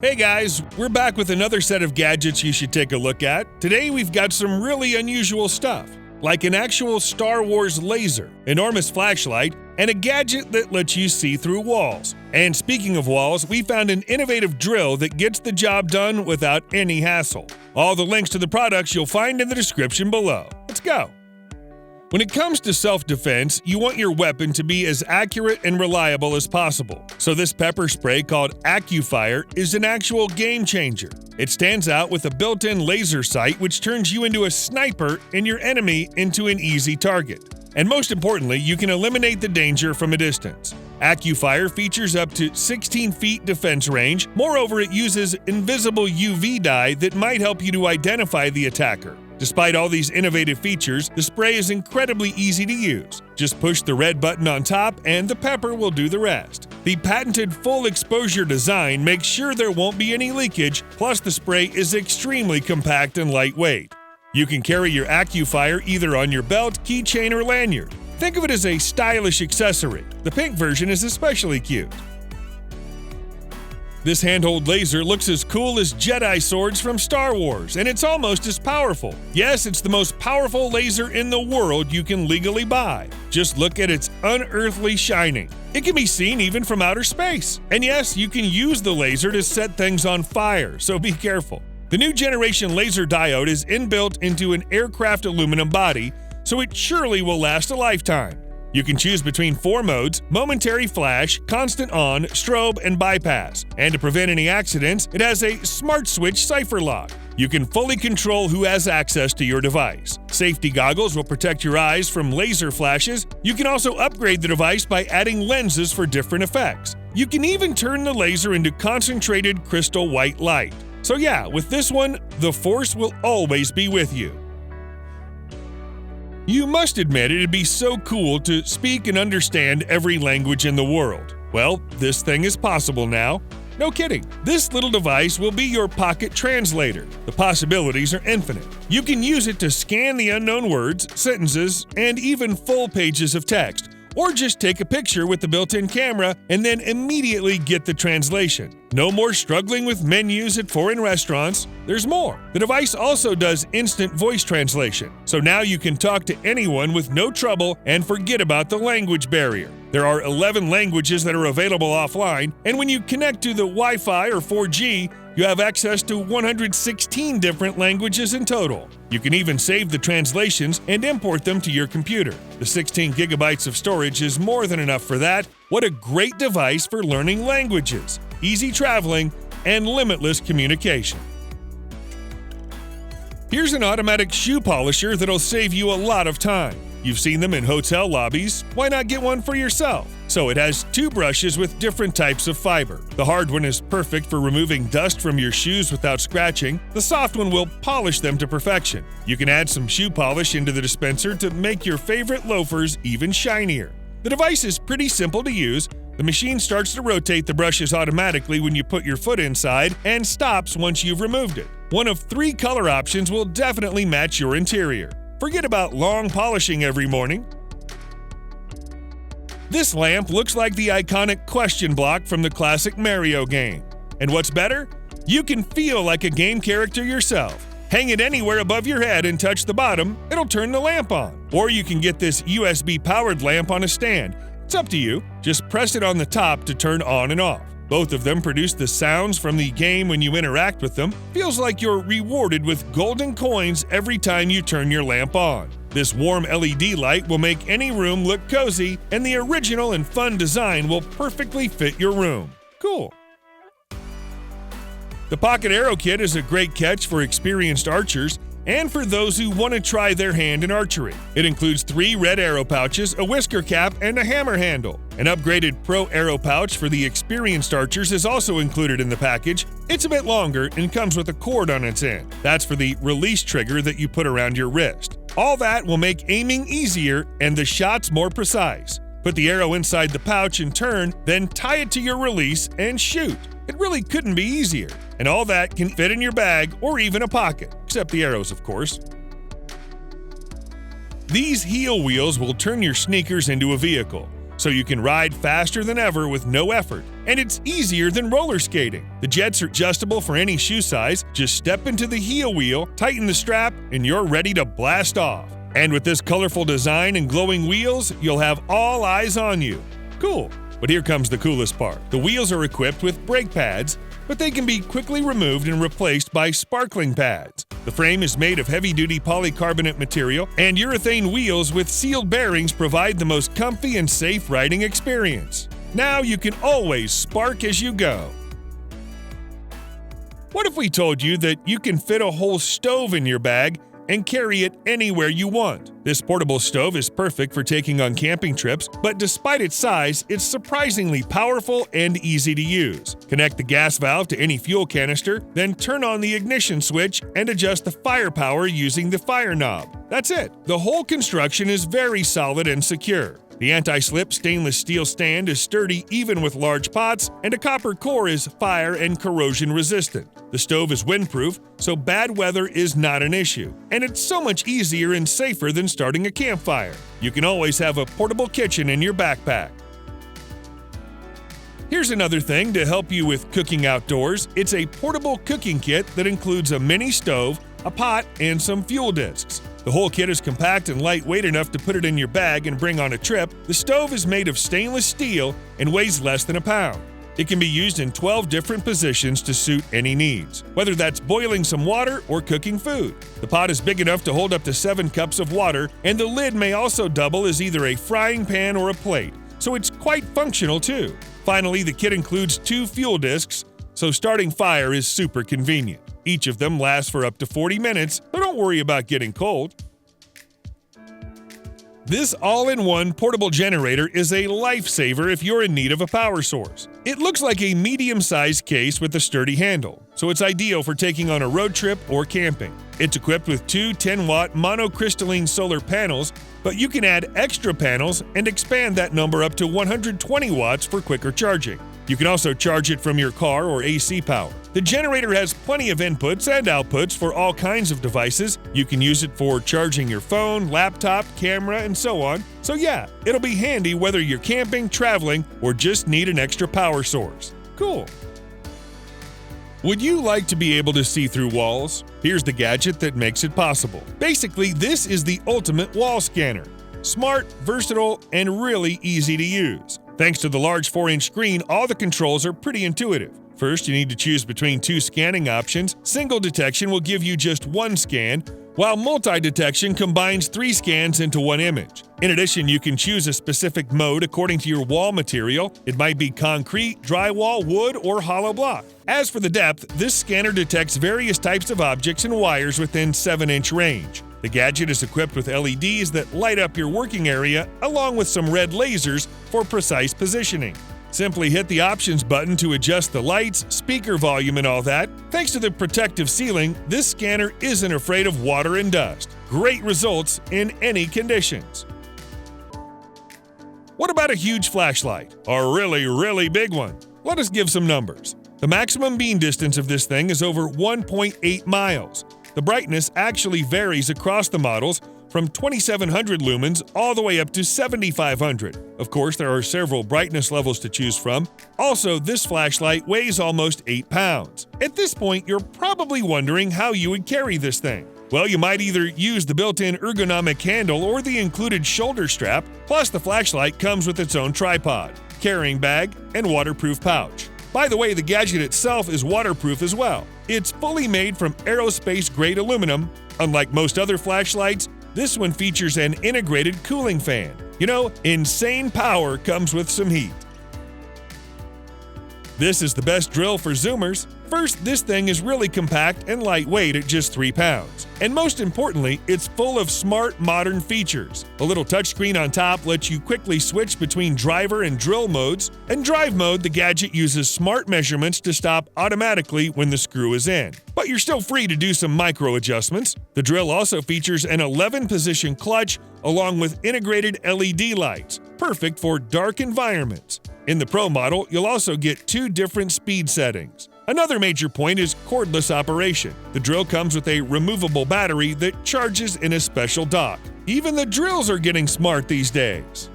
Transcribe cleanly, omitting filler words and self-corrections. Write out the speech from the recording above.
Hey guys, we're back with another set of gadgets you should take a look at. Today we've got some really unusual stuff, like an actual Star Wars laser, enormous flashlight, and a gadget that lets you see through walls. And speaking of walls, we found an innovative drill that gets the job done without any hassle. All the links to the products you'll find in the description below. Let's go! When it comes to self-defense, you want your weapon to be as accurate and reliable as possible. So this pepper spray called AccuFire is an actual game changer. It stands out with a built-in laser sight which turns you into a sniper and your enemy into an easy target. And most importantly, you can eliminate the danger from a distance. AccuFire features up to 16 feet defense range. Moreover, it uses invisible UV dye that might help you to identify the attacker. Despite all these innovative features, the spray is incredibly easy to use. Just push the red button on top and the pepper will do the rest. The patented full exposure design makes sure there won't be any leakage, plus the spray is extremely compact and lightweight. You can carry your AccuFire either on your belt, keychain, or lanyard. Think of it as a stylish accessory. The pink version is especially cute. This handheld laser looks as cool as Jedi swords from Star Wars, and it's almost as powerful. Yes, it's the most powerful laser in the world you can legally buy. Just look at its unearthly shining. It can be seen even from outer space. And yes, you can use the laser to set things on fire, so be careful. The new generation laser diode is inbuilt into an aircraft aluminum body, so it surely will last a lifetime. You can choose between 4 modes: momentary flash, constant on, strobe, and bypass. And to prevent any accidents, it has a smart switch cipher lock. You can fully control who has access to your device. Safety goggles will protect your eyes from laser flashes. You can also upgrade the device by adding lenses for different effects. You can even turn the laser into concentrated crystal white light. So yeah, with this one, the Force will always be with you. You must admit it'd be so cool to speak and understand every language in the world. Well, this thing is possible now. No kidding. This little device will be your pocket translator. The possibilities are infinite. You can use it to scan the unknown words, sentences, and even full pages of text, or just take a picture with the built-in camera and then immediately get the translation. No more struggling with menus at foreign restaurants. There's more. The device also does instant voice translation, so now you can talk to anyone with no trouble and forget about the language barrier. There are 11 languages that are available offline, and when you connect to the Wi-Fi or 4G, you have access to 116 different languages in total. You can even save the translations and import them to your computer. The 16 gigabytes of storage is more than enough for that. What a great device for learning languages, easy traveling, and limitless communication. Here's an automatic shoe polisher that'll save you a lot of time. You've seen them in hotel lobbies. Why not get one for yourself? So it has 2 brushes with different types of fiber. The hard one is perfect for removing dust from your shoes without scratching. The soft one will polish them to perfection. You can add some shoe polish into the dispenser to make your favorite loafers even shinier. The device is pretty simple to use. The machine starts to rotate the brushes automatically when you put your foot inside and stops once you've removed it. One of 3 color options will definitely match your interior. Forget about long polishing every morning. This lamp looks like the iconic question block from the classic Mario game. And what's better? You can feel like a game character yourself. Hang it anywhere above your head and touch the bottom, it'll turn the lamp on. Or you can get this USB-powered lamp on a stand. It's up to you. Just press it on the top to turn on and off. Both of them produce the sounds from the game when you interact with them. Feels like you're rewarded with golden coins every time you turn your lamp on. This warm LED light will make any room look cozy, and the original and fun design will perfectly fit your room. Cool. The Pocket Arrow Kit is a great catch for experienced archers and for those who want to try their hand in archery. It includes 3 red arrow pouches, a whisker cap, and a hammer handle. An upgraded Pro Arrow pouch for the experienced archers is also included in the package. It's a bit longer and comes with a cord on its end. That's for the release trigger that you put around your wrist. All that will make aiming easier and the shots more precise. Put the arrow inside the pouch and turn, then tie it to your release and shoot. It really couldn't be easier. And all that can fit in your bag or even a pocket, except the arrows, of course. These heel wheels will turn your sneakers into a vehicle. so you can ride faster than ever with no effort. And it's easier than roller skating. The jets are adjustable for any shoe size. Just step into the heel wheel, tighten the strap, and you're ready to blast off. And with this colorful design and glowing wheels, you'll have all eyes on you. Cool. But here comes the coolest part. The wheels are equipped with brake pads, but they can be quickly removed and replaced by sparkling pads. The frame is made of heavy-duty polycarbonate material, and urethane wheels with sealed bearings provide the most comfy and safe riding experience. Now you can always spark as you go. What if we told you that you can fit a whole stove in your bag and carry it anywhere you want? This portable stove is perfect for taking on camping trips, but despite its size, it's surprisingly powerful and easy to use. Connect the gas valve to any fuel canister, then turn on the ignition switch and adjust the firepower using the fire knob. That's it. The whole construction is very solid and secure. The anti-slip stainless steel stand is sturdy even with large pots, and a copper core is fire and corrosion resistant. The stove is windproof, so bad weather is not an issue. And it's so much easier and safer than starting a campfire. You can always have a portable kitchen in your backpack. Here's another thing to help you with cooking outdoors. It's a portable cooking kit that includes a mini stove, a pot, and some fuel discs. The whole kit is compact and lightweight enough to put it in your bag and bring on a trip. The stove is made of stainless steel and weighs less than a pound. It can be used in 12 different positions to suit any needs, whether that's boiling some water or cooking food. The pot is big enough to hold up to 7 cups of water, and the lid may also double as either a frying pan or a plate, so it's quite functional too. Finally, the kit includes 2 fuel discs, so starting fire is super convenient. Each of them lasts for up to 40 minutes, so don't worry about getting cold. This all-in-one portable generator is a lifesaver if you're in need of a power source. It looks like a medium-sized case with a sturdy handle, so it's ideal for taking on a road trip or camping. It's equipped with 2 10-watt monocrystalline solar panels, but you can add extra panels and expand that number up to 120 watts for quicker charging. You can also charge it from your car or AC power. The generator has plenty of inputs and outputs for all kinds of devices. You can use it for charging your phone, laptop, camera, and so on. So yeah, it'll be handy whether you're camping, traveling, or just need an extra power source. Cool. Would you like to be able to see through walls? Here's the gadget that makes it possible. Basically, this is the ultimate wall scanner. Smart, versatile, and really easy to use. Thanks to the large 4-inch screen, all the controls are pretty intuitive. First, you need to choose between 2 scanning options. Single detection will give you just 1 scan, while multi-detection combines 3 scans into 1 image. In addition, you can choose a specific mode according to your wall material. It might be concrete, drywall, wood, or hollow block. As for the depth, this scanner detects various types of objects and wires within 7-inch range. The gadget is equipped with LEDs that light up your working area, along with some red lasers for precise positioning. Simply hit the options button to adjust the lights, speaker volume, and all that. Thanks to the protective sealing, this scanner isn't afraid of water and dust. Great results in any conditions. What about a huge flashlight? A really, really big one? Let us give some numbers. The maximum beam distance of this thing is over 1.8 miles. The brightness actually varies across the models from 2700 lumens all the way up to 7500. Of course, there are several brightness levels to choose from. Also, this flashlight weighs almost 8 pounds. At this point, you're probably wondering how you would carry this thing. Well, you might either use the built-in ergonomic handle or the included shoulder strap, plus the flashlight comes with its own tripod, carrying bag, and waterproof pouch. By the way, the gadget itself is waterproof as well. It's fully made from aerospace-grade aluminum. Unlike most other flashlights, this one features an integrated cooling fan. You know, insane power comes with some heat. This is the best drill for Zoomers. First, this thing is really compact and lightweight at just 3 pounds. And most importantly, it's full of smart, modern features. A little touchscreen on top lets you quickly switch between driver and drill modes. In drive mode, the gadget uses smart measurements to stop automatically when the screw is in. But you're still free to do some micro adjustments. The drill also features an 11-position clutch along with integrated LED lights, perfect for dark environments. In the Pro model, you'll also get 2 different speed settings. Another major point is cordless operation. The drill comes with a removable battery that charges in a special dock. Even the drills are getting smart these days.